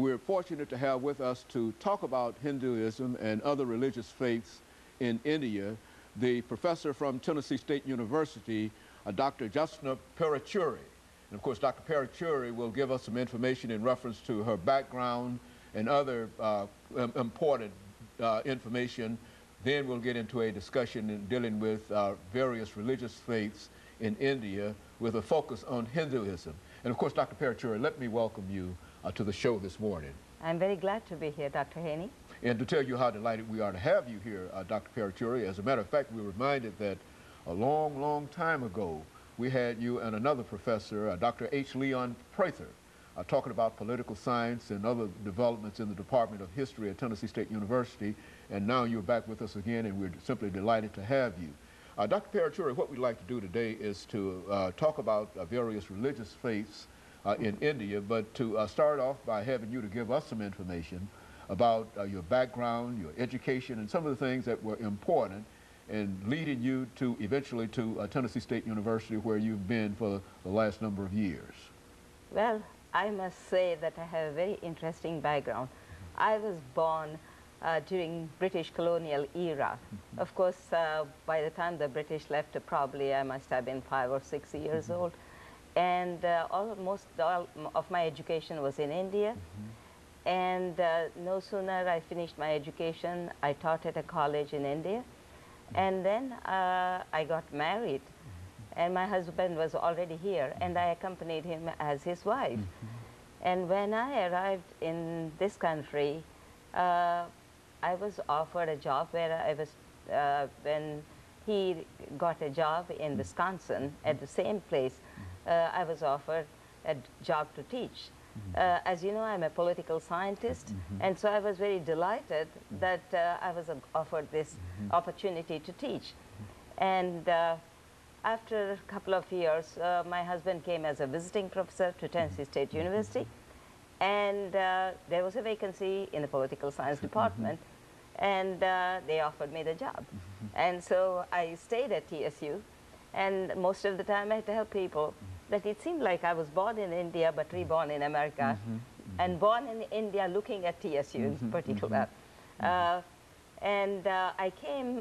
We're fortunate to have with us to talk about Hinduism and other religious faiths in India, the professor from Tennessee State University, Dr. JParuchuri. And of course, Dr. Paruchuri will give us some information in reference to her background and other important information. Then we'll get into a discussion in dealing with various religious faiths in India with a focus on Hinduism. And of course, Dr. Paruchuri, let me welcome you to the show this morning. I'm very glad to be here, Dr. Haney. And to tell you how delighted we are to have you here, Dr. Paruchuri. As a matter of fact, we're reminded that a long, long time ago, we had you and another professor, Dr. H. Leon Prather, talking about political science and other developments in the Department of History at Tennessee State University. And now you're back with us again, and we're simply delighted to have you. Dr. Paruchuri, what we'd like to do today is to talk about various religious faiths in India, but to start off by having you to give us some information about your background, your education, and some of the things that were important in leading you to eventually to Tennessee State University, where you've been for the last number of years. Well, I must say that I have a very interesting background. I was born during British colonial era. Of course, by the time the British left, probably I must have been 5 or 6 years old. And almost all of my education was in India. And no sooner I finished my education, I taught at a college in India. And then I got married. And my husband was already here, and I accompanied him as his wife. And when I arrived in this country, I was offered a job where I was, when he got a job in Wisconsin at the same place, I was offered a job to teach. As you know, I'm a political scientist, and so I was very delighted that I was offered this opportunity to teach. And after a couple of years, my husband came as a visiting professor to Tennessee State University, and there was a vacancy in the political science department, and they offered me the job. And so I stayed at TSU, and most of the time I tell people that it seemed like I was born in India but reborn in America, and born in India looking at TSU in particular. And I came